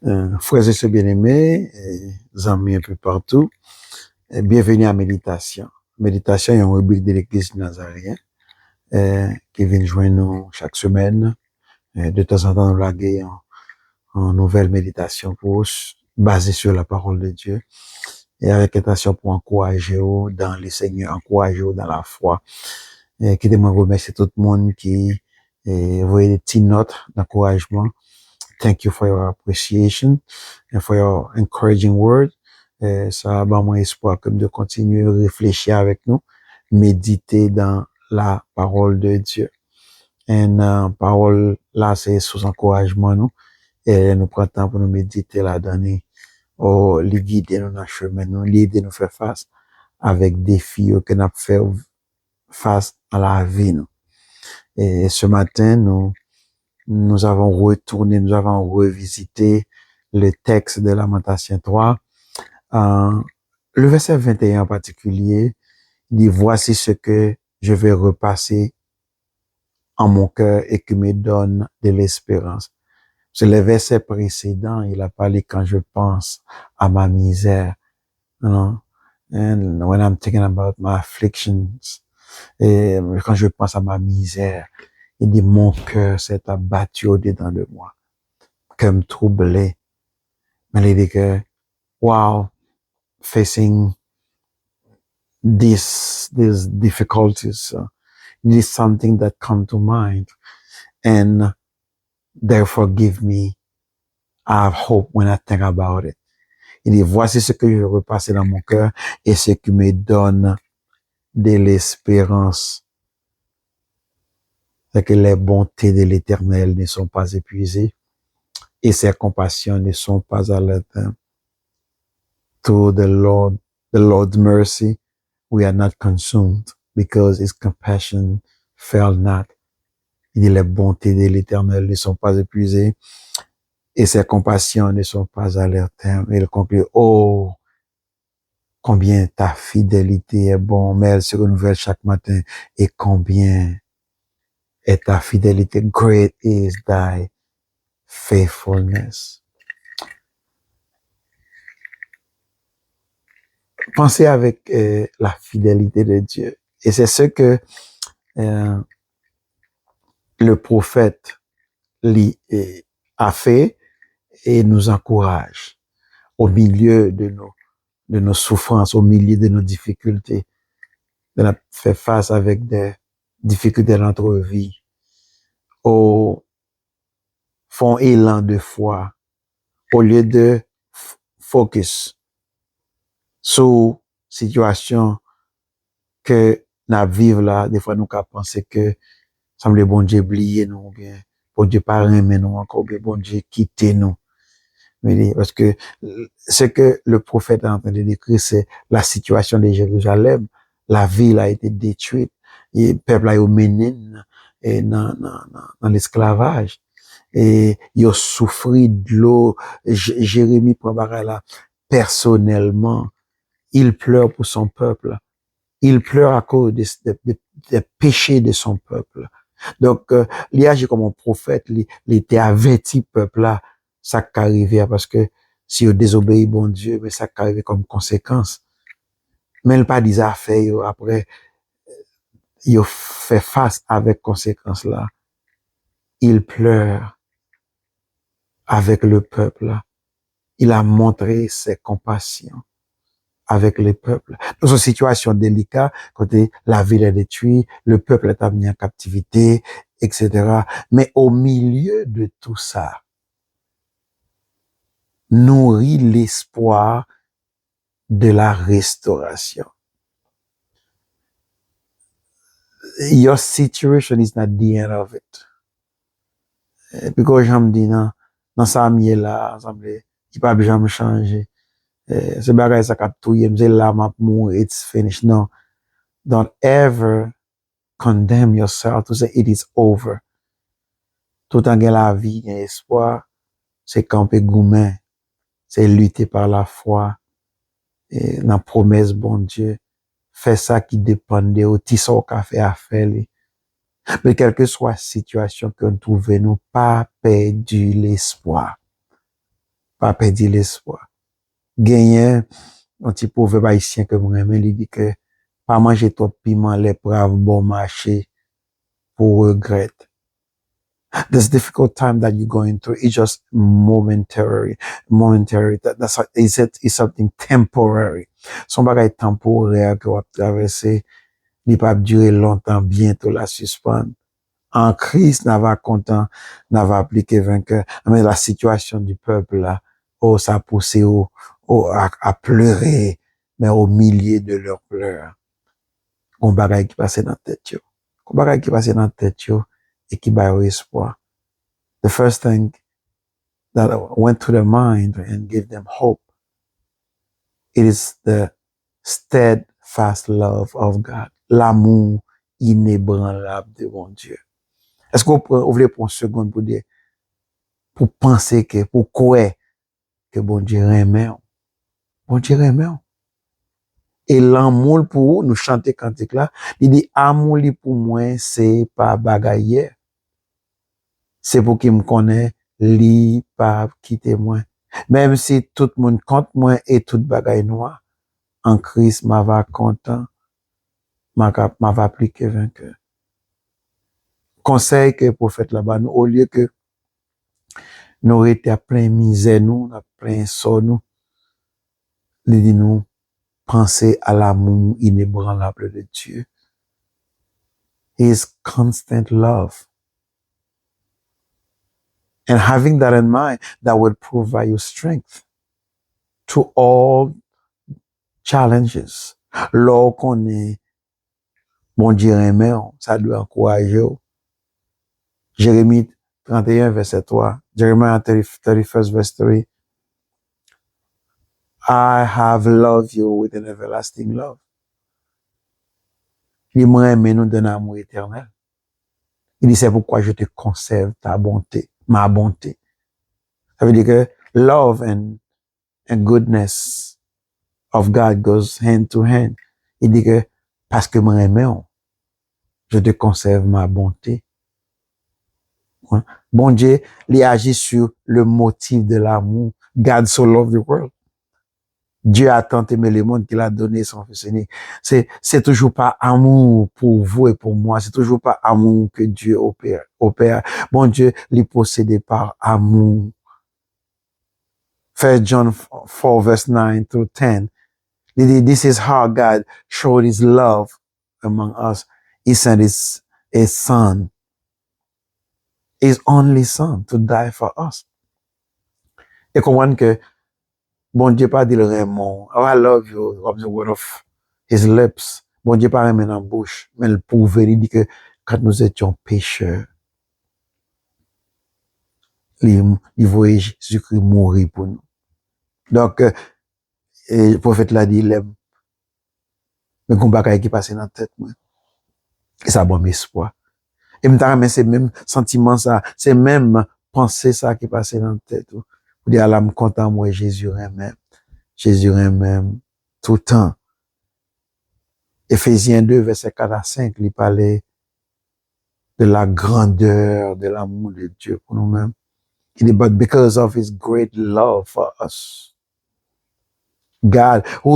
Frères et sœurs bien-aimés, amis un peu partout, bienvenue à Méditation. Méditation est une rubrique de l'Église nazarienne qui vient joindre nous chaque semaine. De temps en temps, nous laguer en nouvelle méditation pour basée sur la parole de Dieu et avec intention pour encourager dans le Seigneur, encourager dans la foi. Qui demande remercier tout le monde qui voyait des petites notes d'encouragement. Thank you for your appreciation and for your encouraging word. Ça va mon espoir comme de continuer à réfléchir avec nous, méditer dans la parole de Dieu. Et parole là, c'est sous encouragement nous. Et nous prenons temps pour nous méditer là-dedans. Oh, les guider nous dans le chemin, nous l'aider nous faire face avec des défis que nous fait face à la vie nous. Et ce matin, nous avons retourné, nous avons revisité le texte de Lamentation 3. Le verset 21 en particulier dit « Voici ce que je vais repasser en mon cœur et qui me donne de l'espérance. » C'est le verset précédent, il a parlé quand je pense à ma misère. You know? And when I'm thinking about my afflictions, et quand je pense à ma misère, il dit, mon cœur s'est abattu au-dedans de moi, comme troublé. Mais il dit que, wow, facing these difficulties, it is something that come to mind. And therefore give me, I have hope when I think about it. Il dit, voici ce que je vais repasser dans mon cœur et ce qui me donne de l'espérance. C'est que les bontés de l'Éternel ne sont pas épuisées et ses compassions ne sont pas à l'éteint. To the Lord's mercy, we are not consumed because his compassion fail not. Il dit, les bontés de l'Éternel ne sont pas épuisées et ses compassions ne sont pas à leur terme. Il conclut, oh, combien ta fidélité est bon, mais elle se renouvelle chaque matin. Et combien est ta fidélité? Great is thy faithfulness. Pensez avec la fidélité de Dieu. Et c'est ce que le prophète a fait et nous encourage au milieu de nos souffrances, au milieu de nos difficultés, de la faire face avec des difficultés dans notre vie, au fond élan de foi, au lieu de focus sur situation que nous vivons là, des fois nous qu'à penser que semble bon Dieu oublier nous, ou bien bon Dieu pas aimer nous encore, ou bien bon Dieu quitter nous. Mais parce que ce que le prophète est en train de décrire, c'est la situation de Jérusalem. La ville a été détruite, et le peuple a été mené dans l'esclavage. Et il a souffert de l'eau. Jérémie prend là personnellement. Il pleure pour son peuple. Il pleure à cause des péchés de son peuple. Donc, il agit comme un prophète, il était averti peuple là, ça qu'arrivait parce que si il désobéit bon Dieu, mais ça qu'arrivait comme conséquence. Mais il pas des affaires, après, il fait face avec conséquence là. Il pleure avec le peuple là. Il a montré ses compassions avec le peuple. Dans une situation délicate, côté la ville est détruite, le peuple est amené en captivité, etc. Mais au milieu de tout ça, nourrit l'espoir de la restauration. Your situation is not the end of it. Because j'aime dire, dans sa miel là, il pas jamais changer. C'est bagay ça cap touye, m'se là m'a mourir, it's finished. No. Don't ever condemn yourself to say it is over. Tout en gain la vie, gain espoir, c'est camper goumen, c'est lutter par la foi, et dans promesse bon Dieu, faire ça qui dépend de ou, ti sa ou ka fait à faire li. Mais quelle que soit la situation que nous trouvons, nous pas perdu l'espoir. pas perdre l'espoir. Gagner un petit proverbe haïtien que moi aime, il dit que pas manger trop piment, les braves bon marché pour regret. This difficult time that you're going through is just momentary. It's something temporary. Son bagay temporaire que vous traversé, il pas durer longtemps, bientôt la suspendre. En Christ, n'a va content, n'a va appliquer vainqueur. Mais la situation du peuple là, oh, ça a poussé à pleurer, mais au milieu de leurs pleurs. On bagay qui passait dans la tête, yo. On bagay qui passait dans la tête, yo, et qui bat au espoir. The first thing that went to their mind and gave them hope, it is the steadfast love of God. L'amour inébranlable de mon Dieu. Est-ce qu'on voulait prendre une seconde pour dire, pour penser que, pour croire que bon Dieu aime, bon Dieu aime. Et l'amour pour vous, nous chanter cantique là, il dit, amour pour moi, c'est pas bagaille. C'est pour qu'il me connaît, li pas quitter moi. Même si tout le monde compte moi et tout bagaille noir, en Christ m'a va content, m'a va appliquer vainqueur. Conseil que prophète là-bas, nous, au lieu que nous étions à plein misère, nous, à plein sort, nous, il dit nous, pensez à l'amour inébranlable de Dieu. His constant love. And having that in mind, that will provide you strength to all challenges. Lors qu'on est, bon Dieu aimé, ça doit encourager. Jérémie 31, verset 3. Jeremiah 31st, verse 3. I have loved you with an everlasting love. Il m'a aimé nous d'un amour éternel. Il dit, c'est pourquoi je te conserve ta bonté, ma bonté. Ça veut dire que love and goodness of God goes hand to hand. Il dit que parce que moi aimé, je te conserve ma bonté. Bon Dieu, il agit sur le motif de l'amour. God so loved the world. Dieu a tant aimé le monde qu'il a donné son fils aîné. C'est toujours pas amour pour vous et pour moi. C'est toujours pas amour que Dieu opère. Bon Dieu, il est possédé par amour. 1 John 4 verse 9 through 10. This is how God showed his love among us. He sent his son, his only son, to die for us. Et comprendre que bon Dieu pas dit le Raymond, oh I love you, of the word of his lips. Bon Dieu pas remet dans la bouche, mais le prouve, il dit que quand nous étions pécheurs, il voyait Jésus-Christ mourir pour nous. Donc, le prophète l'a dit, il aime. Mais qu'on bagaille qui passe dans la tête, moi. Et ça bon espoir. Et mais c'est même sentiment ça, c'est même pensée ça qui passe dans la tête. Pour dire, là, me content, moi, Jésus même. Jésus même tout le temps. Éphésiens 2, verset 4 à 5, il parlait de la grandeur de l'amour de Dieu pour nous-mêmes. Il dit, but because of his great love for us, God, who